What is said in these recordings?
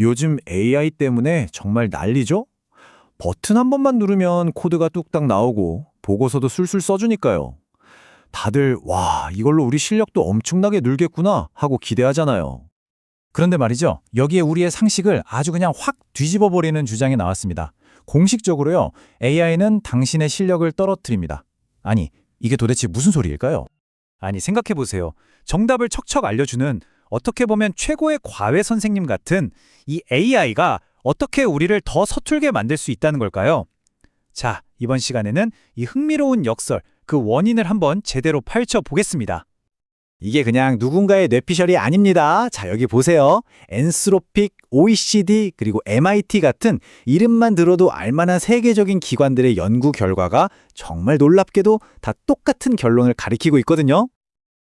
요즘 AI 때문에 정말 난리죠? 버튼 한 번만 누르면 코드가 뚝딱 나오고 보고서도 술술 써주니까요. 다들 와, 이걸로 우리 실력도 엄청나게 늘겠구나 하고 기대하잖아요. 그런데 말이죠. 여기에 우리의 상식을 아주 그냥 확 뒤집어 버리는 주장이 나왔습니다. 공식적으로요. AI는 당신의 실력을 떨어뜨립니다. 아니, 이게 도대체 무슨 소리일까요? 아니, 생각해 보세요. 정답을 척척 알려주는 어떻게 보면 최고의 과외 선생님 같은 이 AI가 어떻게 우리를 더 서툴게 만들 수 있다는 걸까요? 자, 이번 시간에는 이 흥미로운 역설, 그 원인을 한번 제대로 파헤쳐 보겠습니다. 이게 그냥 누군가의 뇌피셜이 아닙니다. 자, 여기 보세요. 엔스로픽, OECD, 그리고 MIT 같은 이름만 들어도 알만한 세계적인 기관들의 연구 결과가 정말 놀랍게도 다 똑같은 결론을 가리키고 있거든요.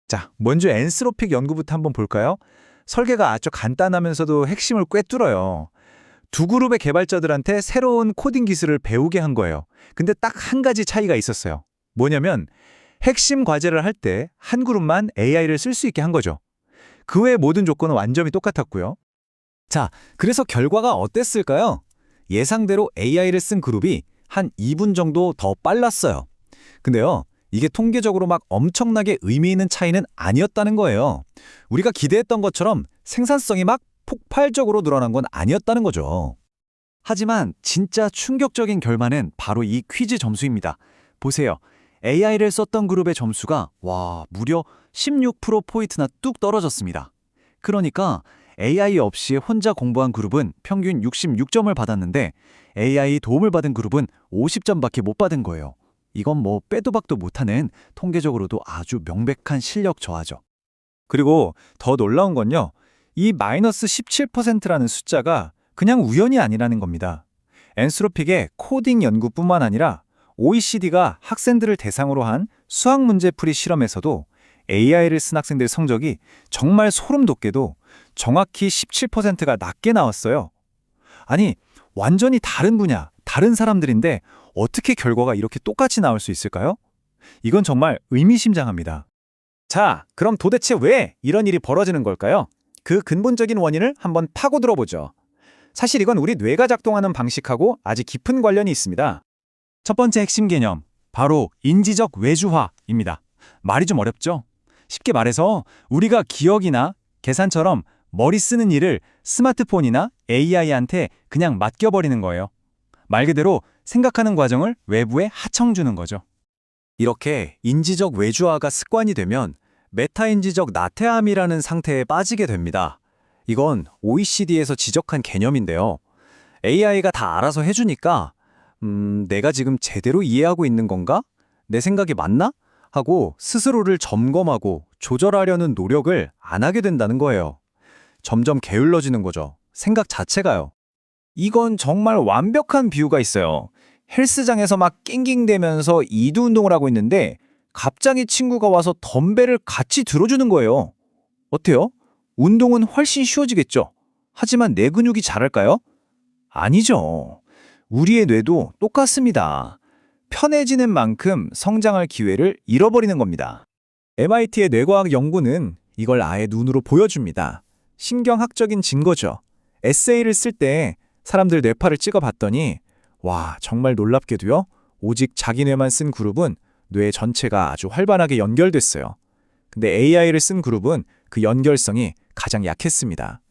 자, 먼저 엔스로픽 연구부터 한번 볼까요? 설계가 아주 간단하면서도 핵심을 꿰뚫어요. 두 그룹의 개발자들한테 새로운 코딩 기술을 배우게 한 거예요. 근데 딱 한 가지 차이가 있었어요. 뭐냐면 핵심 과제를 할 때 한 그룹만 AI를 쓸 수 있게 한 거죠. 그 외의 모든 조건은 완전히 똑같았고요. 자, 그래서 결과가 어땠을까요? 예상대로 AI를 쓴 그룹이 한 2분 정도 더 빨랐어요. 근데요, 이게 통계적으로 막 엄청나게 의미 있는 차이는 아니었다는 거예요. 우리가 기대했던 것처럼 생산성이 막 폭발적으로 늘어난 건 아니었다는 거죠. 하지만 진짜 충격적인 결과는 바로 이 퀴즈 점수입니다. 보세요. AI를 썼던 그룹의 점수가 무려 16%포인트나 뚝 떨어졌습니다. 그러니까 AI 없이 혼자 공부한 그룹은 평균 66점을 받았는데 AI 도움을 받은 그룹은 50점밖에 못 받은 거예요. 이건 뭐 빼도 박도 못하는 통계적으로도 아주 명백한 실력 저하죠. 그리고 더 놀라운 건요. 이 마이너스 17%라는 숫자가 그냥 우연이 아니라는 겁니다. 엔스로픽의 코딩 연구뿐만 아니라 OECD가 학생들을 대상으로 한 수학 문제풀이 실험에서도 AI를 쓴 학생들 성적이 정말 소름 돋게도 정확히 17%가 낮게 나왔어요. 아니, 완전히 다른 분야, 다른 사람들인데 어떻게 결과가 이렇게 똑같이 나올 수 있을까요? 이건 정말 의미심장합니다. 자, 그럼 도대체 왜 이런 일이 벌어지는 걸까요? 그 근본적인 원인을 한번 파고들어 보죠. 사실 이건 우리 뇌가 작동하는 방식하고 아주 깊은 관련이 있습니다. 첫 번째 핵심 개념, 바로 인지적 외주화입니다. 말이 좀 어렵죠? 쉽게 말해서 우리가 기억이나 계산처럼 머리 쓰는 일을 스마트폰이나 AI한테 그냥 맡겨버리는 거예요. 말 그대로 생각하는 과정을 외부에 하청 주는 거죠. 이렇게 인지적 외주화가 습관이 되면 메타인지적 나태함이라는 상태에 빠지게 됩니다. 이건 OECD에서 지적한 개념인데요. AI가 다 알아서 해주니까 내가 지금 제대로 이해하고 있는 건가? 내 생각이 맞나? 하고 스스로를 점검하고 조절하려는 노력을 안 하게 된다는 거예요. 점점 게을러지는 거죠. 생각 자체가요. 이건 정말 완벽한 비유가 있어요. 헬스장에서 막 낑낑대면서 이두 운동을 하고 있는데 갑자기 친구가 와서 덤벨을 같이 들어주는 거예요. 어때요? 운동은 훨씬 쉬워지겠죠? 하지만 내 근육이 자랄까요? 아니죠. 우리의 뇌도 똑같습니다. 편해지는 만큼 성장할 기회를 잃어버리는 겁니다. MIT의 뇌과학 연구는 이걸 아예 눈으로 보여줍니다. 신경학적인 증거죠. 에세이를 쓸 때 사람들 뇌파를 찍어봤더니 정말 놀랍게도요. 오직 자기 뇌만 쓴 그룹은 뇌 전체가 아주 활발하게 연결됐어요. 근데 AI를 쓴 그룹은 그 연결성이 가장 약했습니다.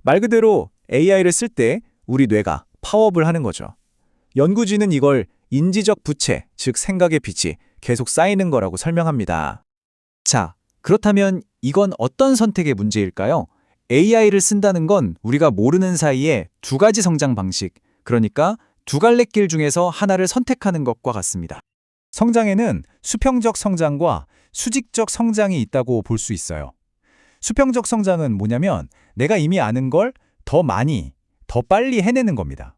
말 그대로 AI를 쓸 때 우리 뇌가 파워업을 하는 거죠. 연구진은 이걸 인지적 부채, 즉 생각의 빚이 계속 쌓이는 거라고 설명합니다. 자, 그렇다면 이건 어떤 선택의 문제일까요? AI를 쓴다는 건 우리가 모르는 사이에 두 가지 성장 방식, 그러니까 두 갈래길 중에서 하나를 선택하는 것과 같습니다. 성장에는 수평적 성장과 수직적 성장이 있다고 볼 수 있어요. 수평적 성장은 뭐냐면 내가 이미 아는 걸 더 많이, 더 빨리 해내는 겁니다.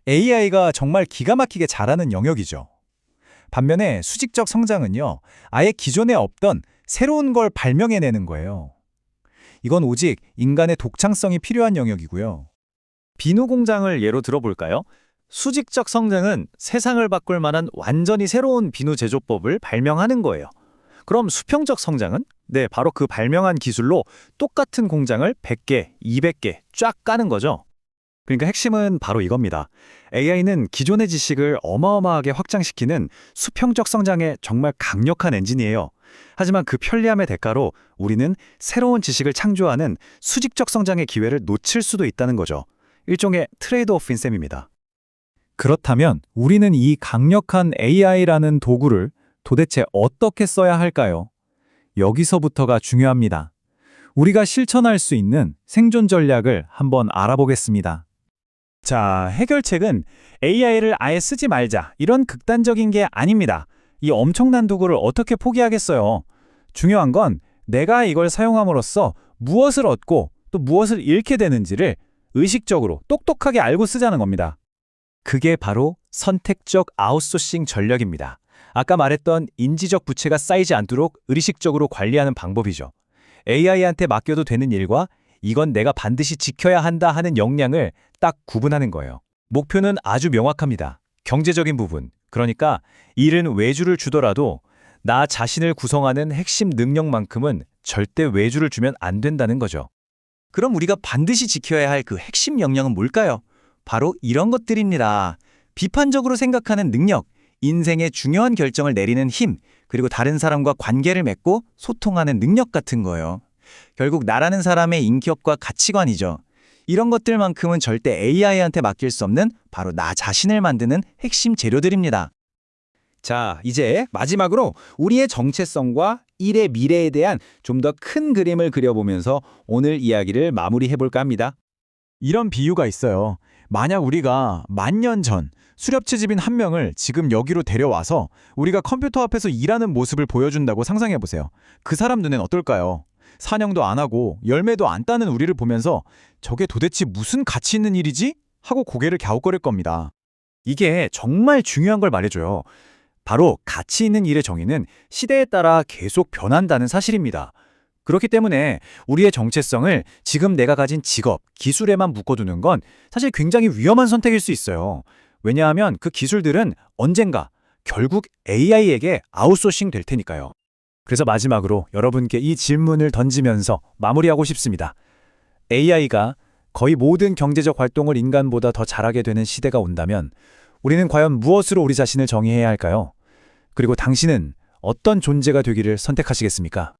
AI가 정말 기가 막히게 잘하는 영역이죠. 반면에 수직적 성장은요, 아예 기존에 없던 새로운 걸 발명해내는 거예요. 이건 오직 인간의 독창성이 필요한 영역이고요. 비누 공장을 예로 들어볼까요? 수직적 성장은 세상을 바꿀 만한 완전히 새로운 비누 제조법을 발명하는 거예요. 그럼 수평적 성장은? 네, 바로 그 발명한 기술로 똑같은 공장을 100개, 200개 쫙 까는 거죠. 그러니까 핵심은 바로 이겁니다. AI는 기존의 지식을 어마어마하게 확장시키는 수평적 성장의 정말 강력한 엔진이에요. 하지만 그 편리함의 대가로 우리는 새로운 지식을 창조하는 수직적 성장의 기회를 놓칠 수도 있다는 거죠. 일종의 트레이드오프인 셈입니다. 그렇다면 우리는 이 강력한 AI라는 도구를 도대체 어떻게 써야 할까요? 여기서부터가 중요합니다. 우리가 실천할 수 있는 생존 전략을 한번 알아보겠습니다. 자, 해결책은 AI를 아예 쓰지 말자, 이런 극단적인 게 아닙니다. 이 엄청난 도구를 어떻게 포기하겠어요? 중요한 건 내가 이걸 사용함으로써 무엇을 얻고 또 무엇을 잃게 되는지를 의식적으로 똑똑하게 알고 쓰자는 겁니다. 그게 바로 선택적 아웃소싱 전략입니다. 아까 말했던 인지적 부채가 쌓이지 않도록 의식적으로 관리하는 방법이죠. AI한테 맡겨도 되는 일과 이건 내가 반드시 지켜야 한다 하는 역량을 딱 구분하는 거예요. 목표는 아주 명확합니다. 경제적인 부분, 그러니까 일은 외주를 주더라도 나 자신을 구성하는 핵심 능력만큼은 절대 외주를 주면 안 된다는 거죠. 그럼 우리가 반드시 지켜야 할 그 핵심 역량은 뭘까요? 바로 이런 것들입니다. 비판적으로 생각하는 능력, 인생의 중요한 결정을 내리는 힘, 그리고 다른 사람과 관계를 맺고 소통하는 능력 같은 거예요. 결국 나라는 사람의 인격과 가치관이죠. 이런 것들만큼은 절대 AI한테 맡길 수 없는 바로 나 자신을 만드는 핵심 재료들입니다. 자, 이제 마지막으로 우리의 정체성과 일의 미래에 대한 좀 더 큰 그림을 그려보면서 오늘 이야기를 마무리해볼까 합니다. 이런 비유가 있어요. 만약 우리가 10,000년 전 수렵채집인 한 명을 지금 여기로 데려와서 우리가 컴퓨터 앞에서 일하는 모습을 보여준다고 상상해보세요. 그 사람 눈엔 어떨까요? 사냥도 안 하고 열매도 안 따는 우리를 보면서 저게 도대체 무슨 가치 있는 일이지? 하고 고개를 갸웃거릴 겁니다. 이게 정말 중요한 걸 말해줘요. 바로 가치 있는 일의 정의는 시대에 따라 계속 변한다는 사실입니다. 그렇기 때문에 우리의 정체성을 지금 내가 가진 직업, 기술에만 묶어두는 건 사실 굉장히 위험한 선택일 수 있어요. 왜냐하면 그 기술들은 언젠가 결국 AI에게 아웃소싱 될 테니까요. 그래서 마지막으로 여러분께 이 질문을 던지면서 마무리하고 싶습니다. AI가 거의 모든 경제적 활동을 인간보다 더 잘하게 되는 시대가 온다면 우리는 과연 무엇으로 우리 자신을 정의해야 할까요? 그리고 당신은 어떤 존재가 되기를 선택하시겠습니까?